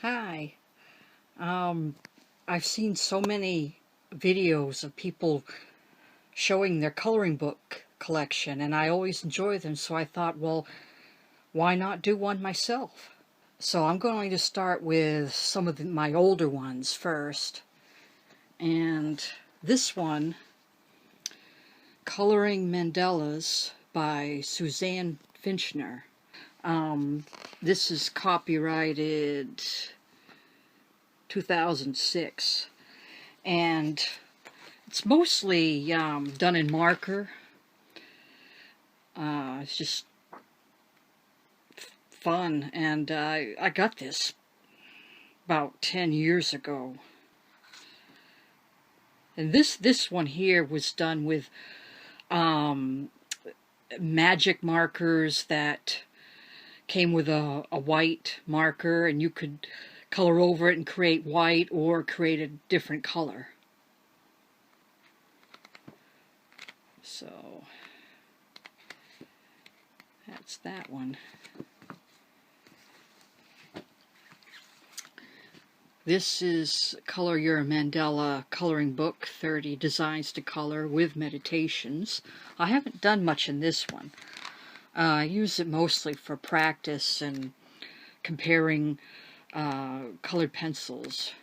Hi. I've seen so many videos of people showing their coloring book collection, and I always enjoy them, so I thought, well, why not do one myself? So I'm going to start with some of my older ones first. And this one, Coloring Mandalas by Suzanne Finchner. This is copyrighted 2006. And it's mostly done in marker. It's just fun, and I got this about 10 years ago. And this one here was done with magic markers that came with a white marker, and you could color over it and create white or create a different color. So that's that one. This is Color Your Mandala Coloring Book, 30 Designs to Color with Meditations. I haven't done much in this one. I use it mostly for practice and comparing colored pencils.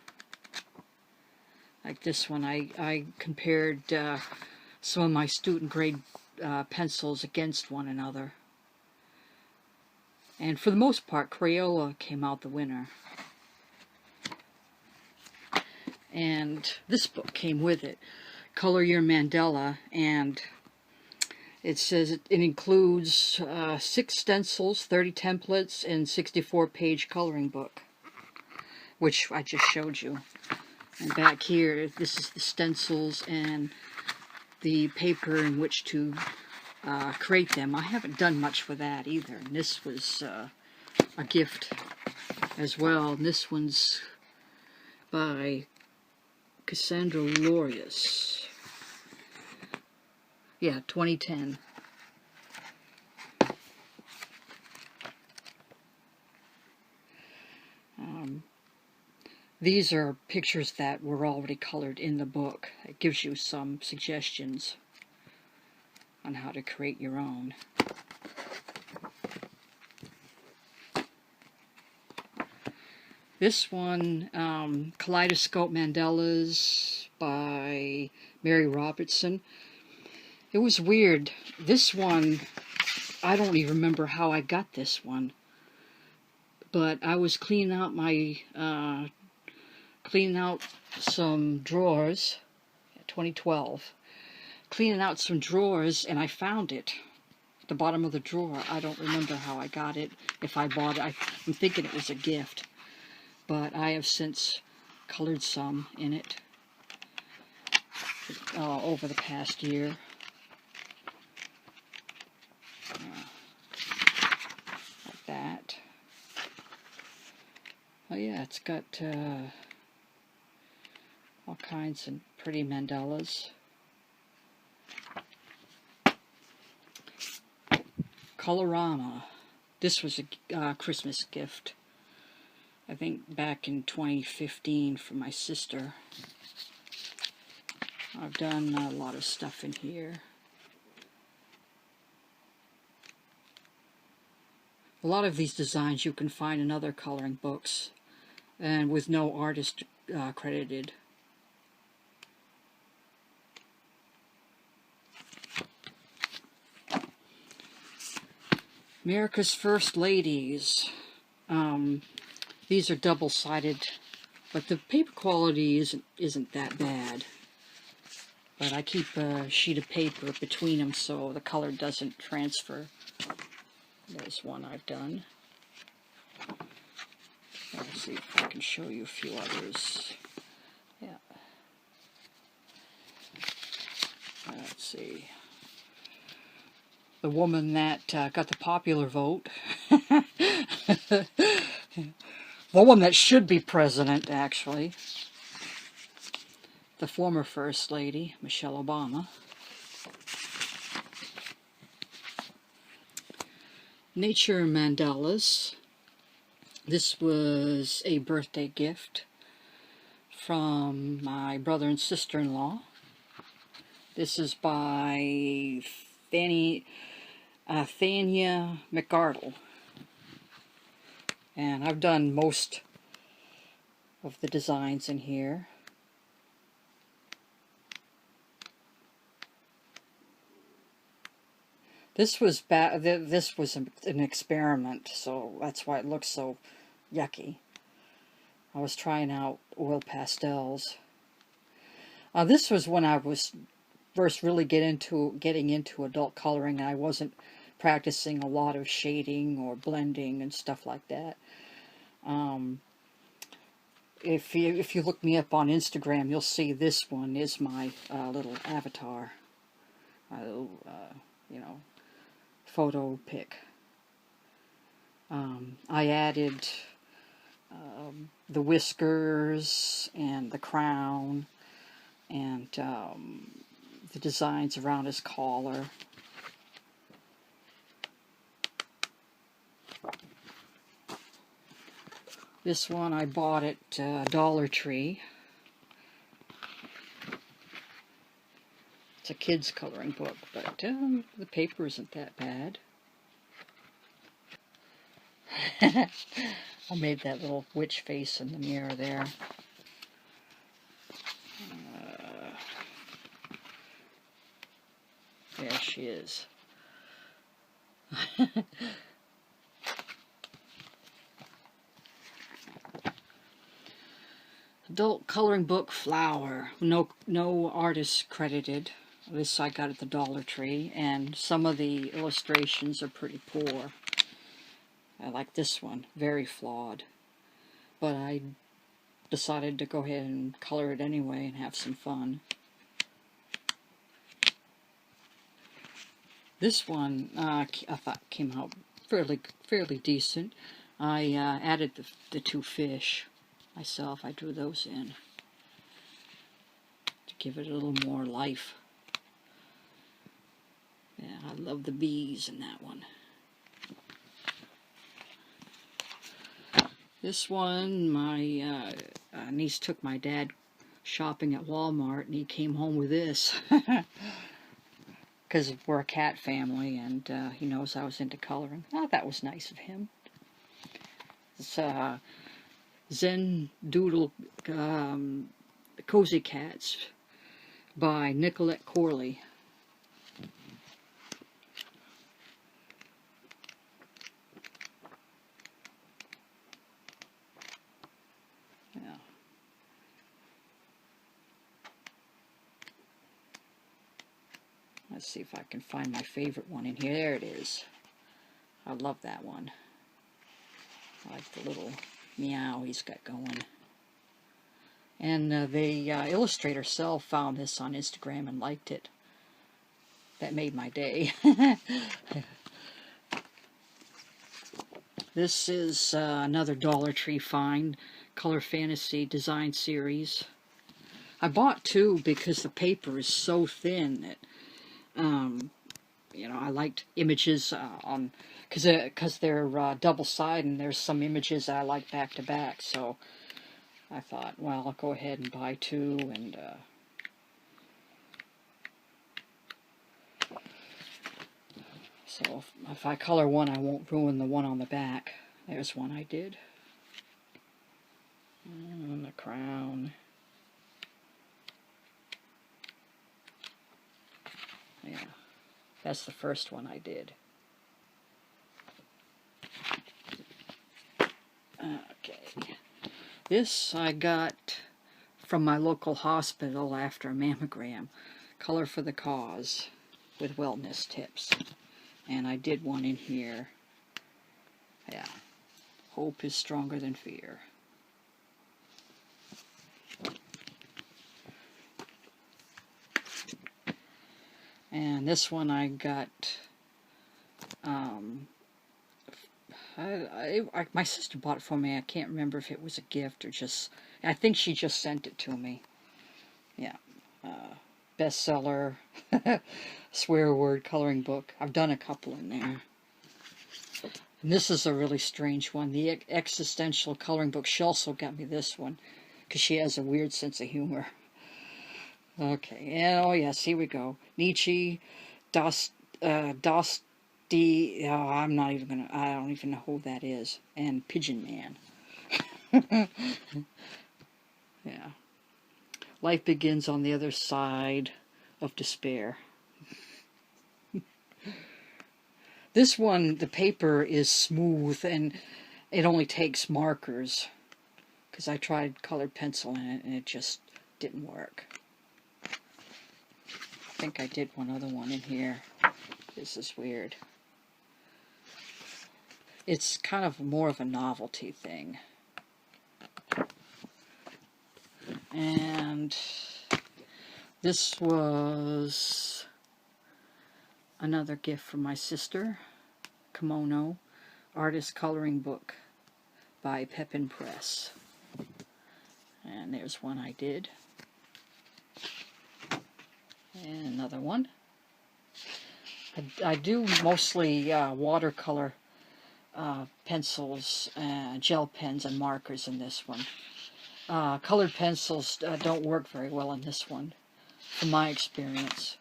Like this one, I compared some of my student grade pencils against one another. And for the most part, Crayola came out the winner. And this book came with it, Color Your Mandala, and it says it includes 6 stencils, 30 templates, and 64-page coloring book, which I just showed you. And back here, this is the stencils and the paper in which to create them. I haven't done much with that either, and this was a gift as well. And this one's by Cassandra Lorius. Yeah, 2010. These are pictures that were already colored in the book. It gives you some suggestions on how to create your own. This one, Kaleidoscope Mandalas by Mary Robertson. It was weird. This one, I don't even remember how I got this one. But I was cleaning out some drawers, 2012. Cleaning out some drawers, and I found it. At the bottom of the drawer. I don't remember how I got it. If I bought it, I'm thinking it was a gift. But I have since colored some in it over the past year. Like that. Oh yeah, it's got all kinds of pretty mandalas. Colorama. This was a Christmas gift. I think back in 2015 for my sister. I've done a lot of stuff in here. A lot of these designs you can find in other coloring books and with no artist credited. America's First Ladies. These are double-sided, but the paper quality isn't that bad. But I keep a sheet of paper between them so the color doesn't transfer. There's one I've done. Let's see if I can show you a few others. Yeah. Let's see. The woman that got the popular vote. The one that should be president, actually. The former First Lady, Michelle Obama. Nature Mandalas This was a birthday gift from my brother and sister-in-law. This is by Thania McArdle. And I've done most of the designs in here. This was an experiment, so that's why it looks so yucky. I was trying out oil pastels. This was when I was first really getting into adult coloring, and I wasn't practicing a lot of shading or blending and stuff like that. If you look me up on Instagram, you'll see this one is my little avatar, my little photo pic. I added the whiskers and the crown and the designs around his collar. This one I bought at Dollar Tree. It's a kid's coloring book, but the paper isn't that bad. I made that little witch face in the mirror there. There she is. Adult coloring book Flower. No artist credited. This I got at the Dollar Tree, and some of the illustrations are pretty poor. I like this one, very flawed. But I decided to go ahead and color it anyway and have some fun. This one I thought came out fairly decent. I added the two fish myself. I drew those in to give it a little more life. Yeah, I love the bees in that one. This one, my niece took my dad shopping at Walmart, and he came home with this. Because we're a cat family, and he knows I was into coloring. Oh, that was nice of him. It's Zen Doodle Cozy Cats by Nicolette Corley. Yeah. Let's see if I can find my favorite one in here. There it is. I love that one. I like the little meow he's got going. And the illustrator Cell found this on Instagram and liked it. That made my day. This is another Dollar Tree find, Color Fantasy Design Series. I bought two because the paper is so thin that you know, I liked images on, because they're double-sided, and there's some images I like back-to-back, so I thought, well, I'll go ahead and buy two, and so if I color one, I won't ruin the one on the back. There's one I did. And the crown. Yeah. That's the first one I did. Okay. This I got from my local hospital after a mammogram. Color for the Cause with wellness tips. And I did one in here. Yeah. Hope is stronger than fear. And this one I got, my sister bought it for me. I can't remember if it was a gift or just, I think she just sent it to me. Yeah. Bestseller, swear word coloring book. I've done a couple in there. And this is a really strange one. The Existential Coloring Book. She also got me this one because she has a weird sense of humor. Okay, and oh yes, here we go. Nietzsche, Dostoevsky, I'm not even gonna, I don't even know who that is. And Pigeon Man. Yeah. Life begins on the other side of despair. This one, the paper is smooth and it only takes markers. Because I tried colored pencil in it and it just didn't work. I think I did one other one in here. This is weird. It's kind of more of a novelty thing. And this was another gift from my sister, Kimono, Artist Coloring Book by Pepin Press. And there's one I did. And another one. I do mostly watercolor pencils, gel pens, and markers in this one. Colored pencils don't work very well in this one, from my experience.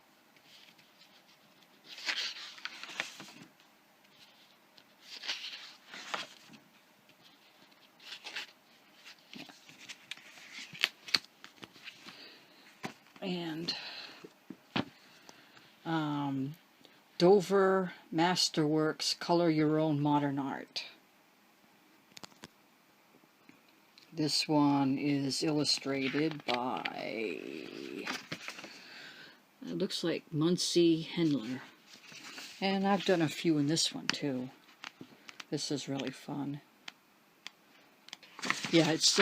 And Dover Masterworks Color Your Own Modern Art. This one is illustrated by, it looks like Muncie Hendler. And I've done a few in this one too. This is really fun. Yeah, it's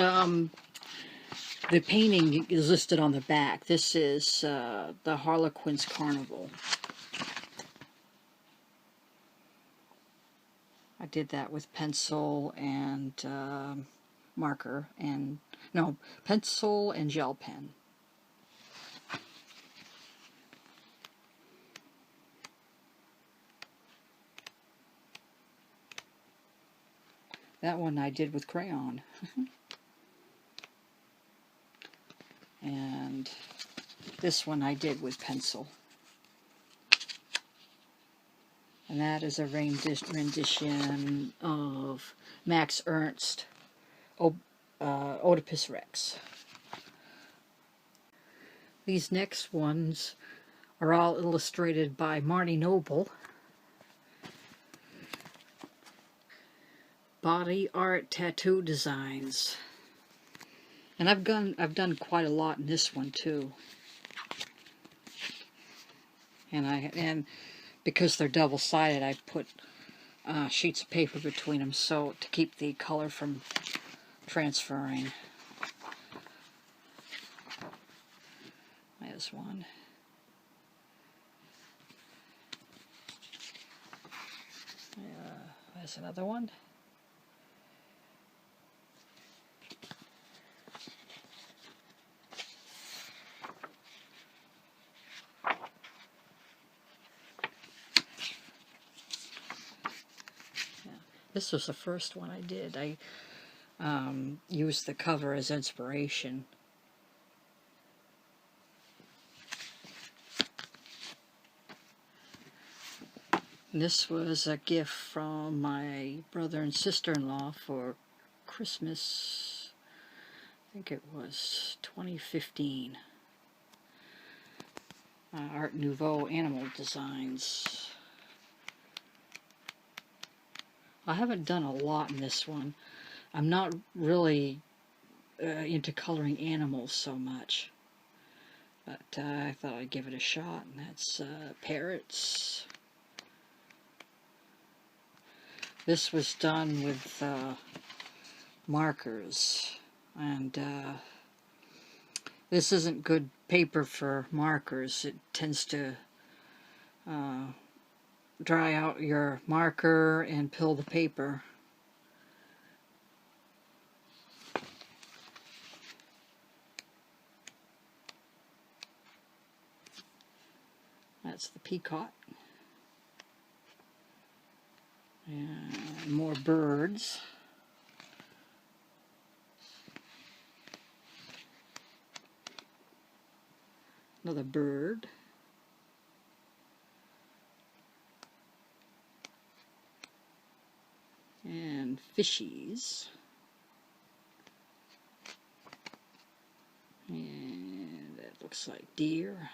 the painting is listed on the back. This is the Harlequin's Carnival. I did that with pencil and marker and, no, pencil and gel pen. That one I did with crayon. And this one I did with pencil. And that is a rendition of Max Ernst, Oedipus Rex. These next ones are all illustrated by Marty Noble. Body art tattoo designs. And I've done quite a lot in this one too. And because they're double-sided, I put sheets of paper between them so to keep the color from transferring. There's one. There's another one. This was the first one I did. I used the cover as inspiration. And this was a gift from my brother and sister-in-law for Christmas. I think it was 2015. Art Nouveau Animal Designs. I haven't done a lot in this one. I'm not really into coloring animals so much. But I thought I'd give it a shot. And that's parrots. This was done with markers. And this isn't good paper for markers. It tends to dry out your marker and pill the paper. That's the peacock. And more birds. Another bird. And fishies. And that looks like deer.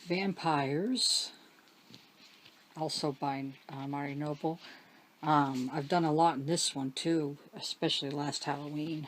Vampires, also by Marty Noble. I've done a lot in this one too, especially last Halloween.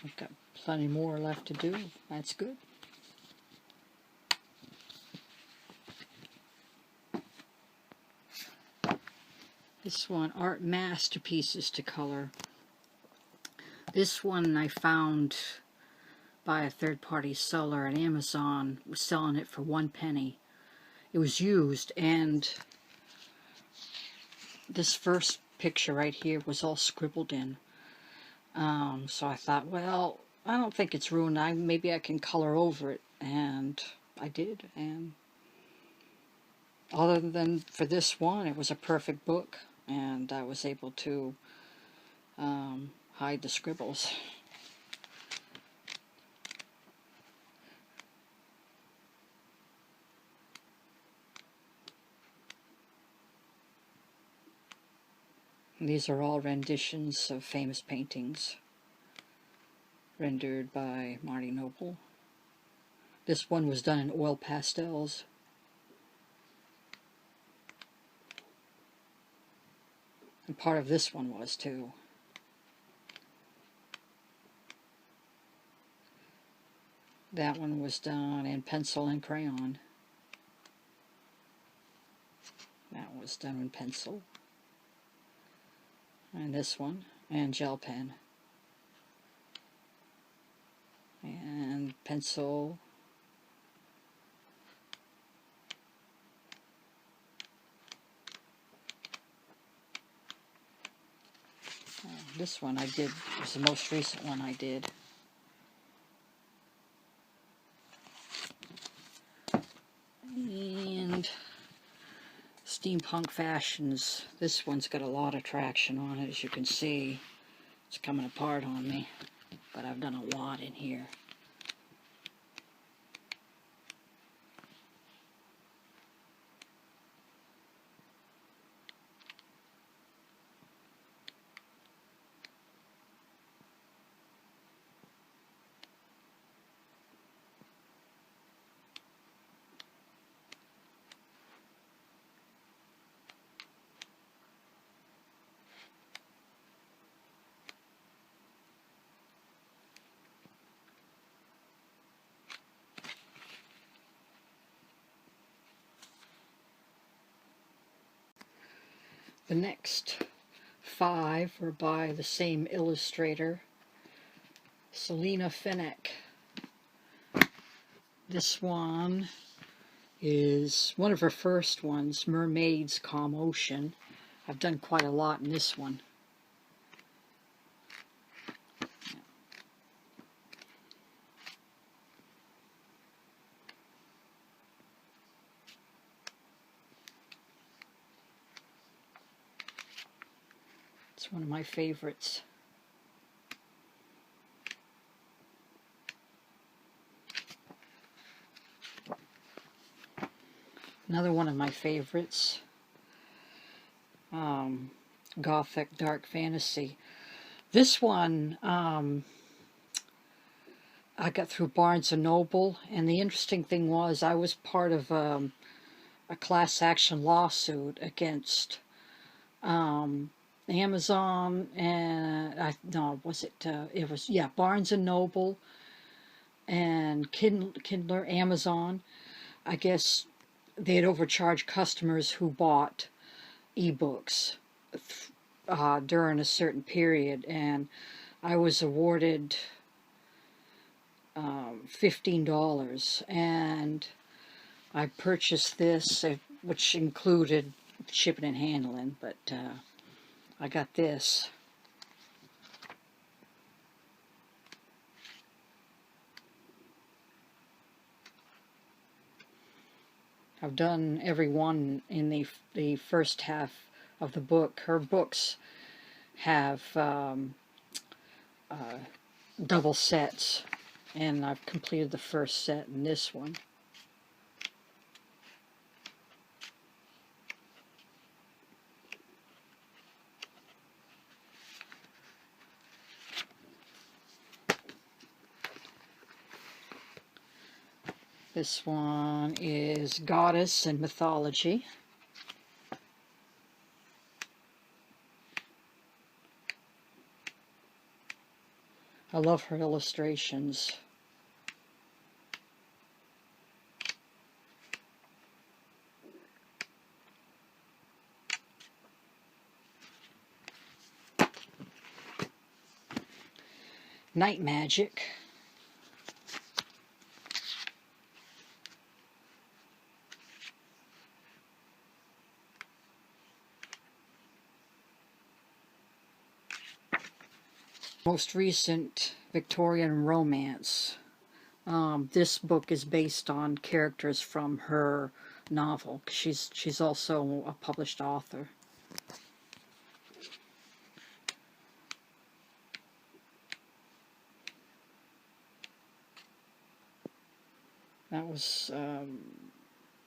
I've got plenty more left to do. That's good. This one, Art Masterpieces to Color. This one I found by a third-party seller at Amazon. Was selling it for 1 penny. It was used, and this first picture right here was all scribbled in. So I thought, well, I don't think it's ruined. Maybe I can color over it, and I did. And other than for this one, it was a perfect book, and I was able to hide the scribbles. And these are all renditions of famous paintings rendered by Marty Noble. This one was done in oil pastels. And part of this one was too. That one was done in pencil and crayon. That was done in pencil. And this one, and gel pen. And pencil. This one I did, was the most recent one I did. And Steampunk Fashions. This one's got a lot of traction on it, as you can see. It's coming apart on me, but I've done a lot in here. The next 5 are by the same illustrator, Selina Fenech. This one is one of her first ones, Mermaids Calm Ocean. I've done quite a lot in this one. It's one of my favorites. Another one of my favorites, Gothic Dark Fantasy. This one I got through Barnes & Noble, and the interesting thing was I was part of a class action lawsuit against Amazon, and no, was it? It was, yeah, Barnes and Noble and Kindler, Amazon. I guess they had overcharged customers who bought ebooks during a certain period, and I was awarded $15, and I purchased this, which included shipping and handling, but I got this. I've done every one in the first half of the book. Her books have double sets, and I've completed the first set in this one. This one is Goddess and Mythology. I love her illustrations. Night Magic. Most recent Victorian romance. This book is based on characters from her novel. She's also a published author. That was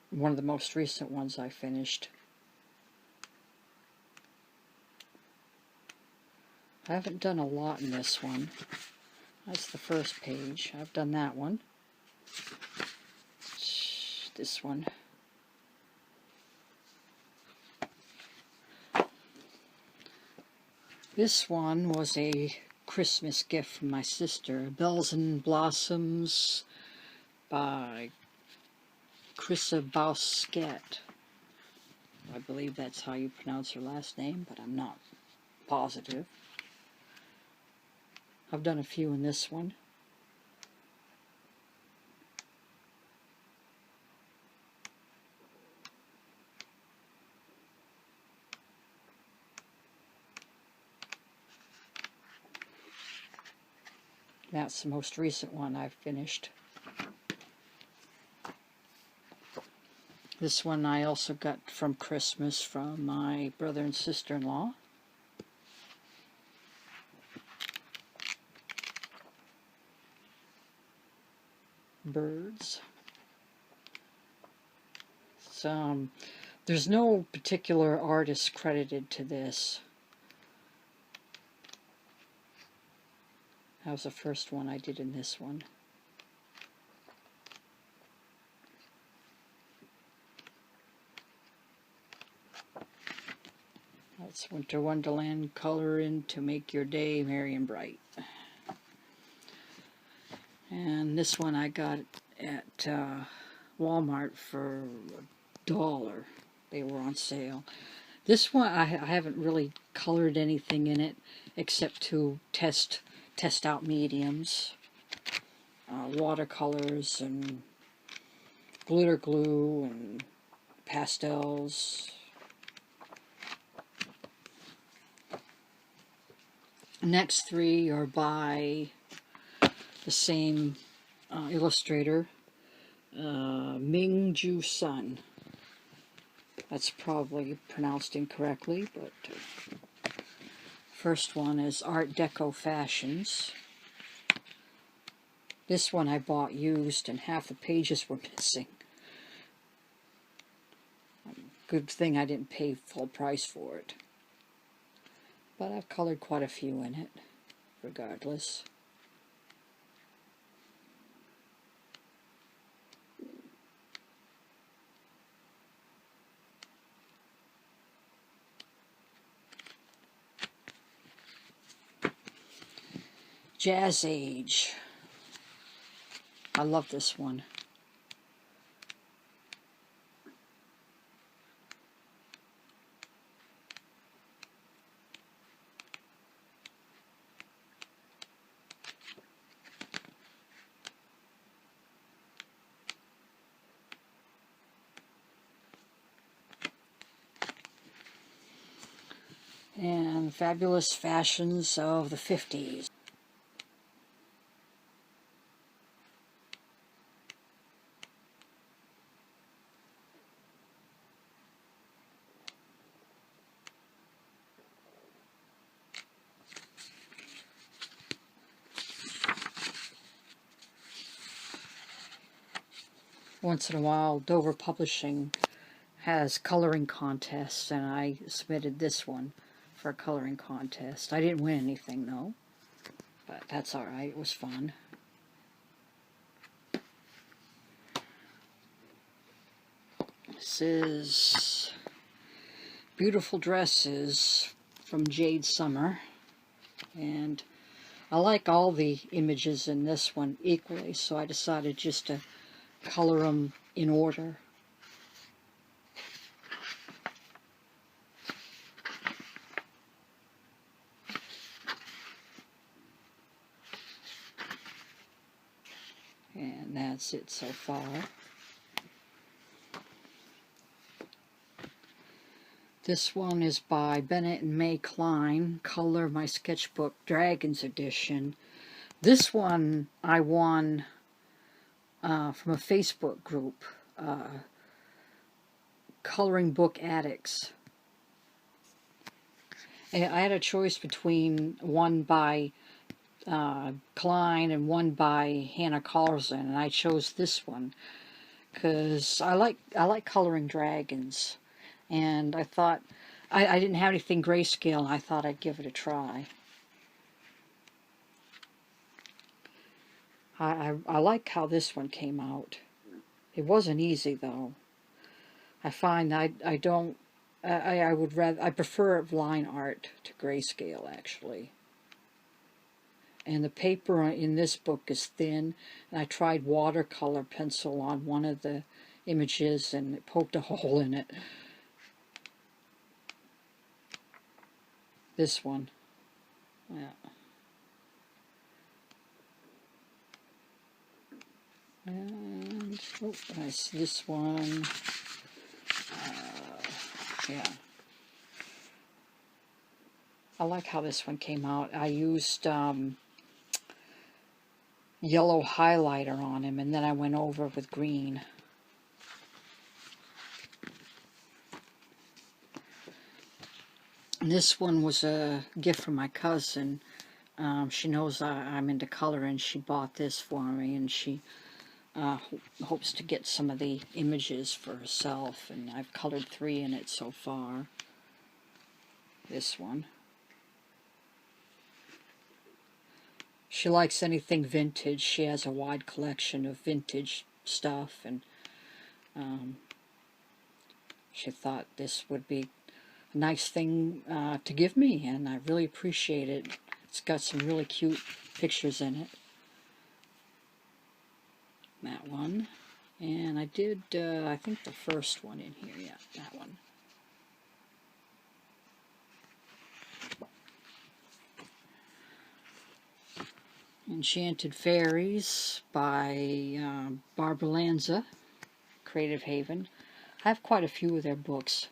one of the most recent ones I finished. I haven't done a lot in this one. That's the first page. I've done that one. This one. This one was a Christmas gift from my sister. Bells and Blossoms by Chrissa Bousquet. I believe that's how you pronounce her last name, but I'm not positive. I've done a few in this one. That's the most recent one I've finished. This one I also got from Christmas from my brother and sister-in-law. Birds. There's no particular artist credited to this. That was the first one I did in this one. That's Winter Wonderland, color in to make your day merry and bright. And this one I got at Walmart for $1. They were on sale. This one I haven't really colored anything in it except to test out mediums, watercolors and glitter glue and pastels. Next three are by the same illustrator, Ming Ju Sun. That's probably pronounced incorrectly, but first one is Art Deco Fashions. This one I bought used and half the pages were missing. Good thing I didn't pay full price for it. But I've colored quite a few in it, regardless. Jazz Age. I love this one. And Fabulous Fashions of the 50s. Once in a while, Dover Publishing has coloring contests, and I submitted this one for a coloring contest. I didn't win anything, though, but that's alright. It was fun. This is Beautiful Dresses from Jade Summer, and I like all the images in this one equally, so I decided just to color them in order. And that's it so far. This one is by Bennett and May Klein, Color My Sketchbook Dragons Edition. This one I won from a Facebook group, Coloring Book Addicts. And I had a choice between one by Klein and one by Hannah Carlson, and I chose this one because I like coloring dragons, and I thought I didn't have anything grayscale, and I thought I'd give it a try. I like how this one came out. It wasn't easy though. I find I prefer line art to grayscale actually. And the paper in this book is thin, and I tried watercolor pencil on one of the images and it poked a hole in it. This one. Yeah. And oh, nice. This one. Yeah. I like how this one came out. I used yellow highlighter on him, and then I went over with green. And this one was a gift from my cousin. She knows I'm into coloring. She bought this for me, and she hopes to get some of the images for herself, and I've colored 3 in it so far. This one. She likes anything vintage. She has a wide collection of vintage stuff, and she thought this would be a nice thing to give me, and I really appreciate it. It's got some really cute pictures in it. That one. And I did, I think the first one in here. Yeah, that one. Enchanted Fairies by Barbara Lanza, Creative Haven. I have quite a few of their books.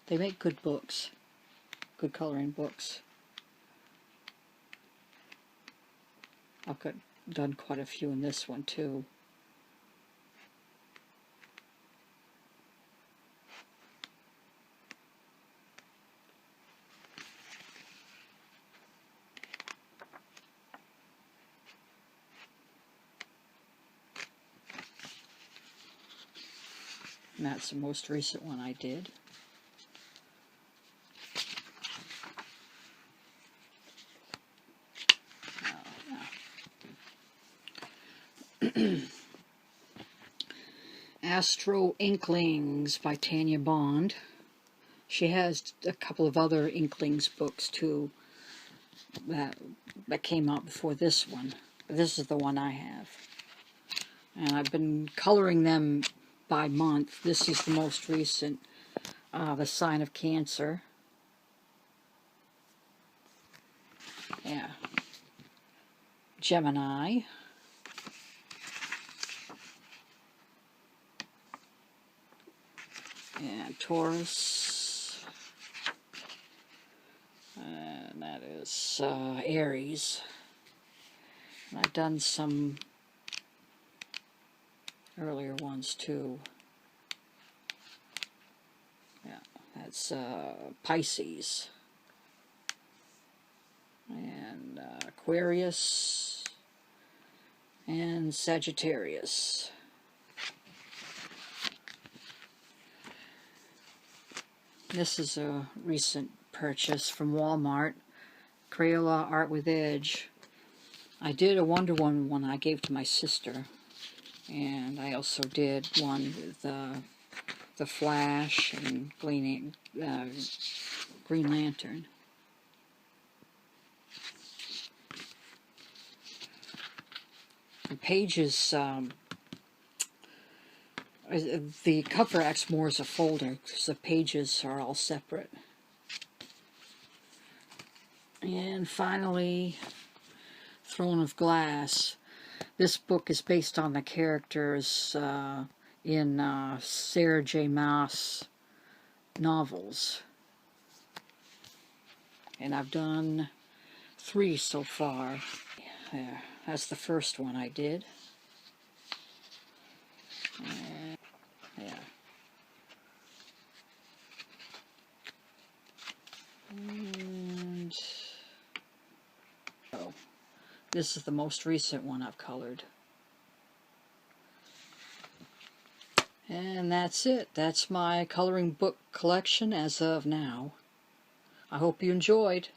They make good books, good coloring books. I've done quite a few in this one too. And that's the most recent one I did. Astro Inklings by Tanya Bond. She has a couple of other Inklings books too. that came out before this one. This is the one I have. And I've been coloring them by month. This is the most recent, the sign of Cancer. Yeah. Gemini. And Taurus. And that is Aries. And I've done some earlier ones too. Yeah, that's Pisces. And Aquarius. And Sagittarius. This is a recent purchase from Walmart. Crayola Art with Edge. I did a Wonder Woman one I gave to my sister. And I also did one with the Flash and Green Lantern. The pages, the cover acts more as a folder because the pages are all separate. And finally, Throne of Glass. This book is based on the characters in Sarah J. Maas novels. And I've done 3 so far. There, that's the first one I did. And, yeah. And oh, this is the most recent one I've colored. And that's it. That's my coloring book collection as of now. I hope you enjoyed.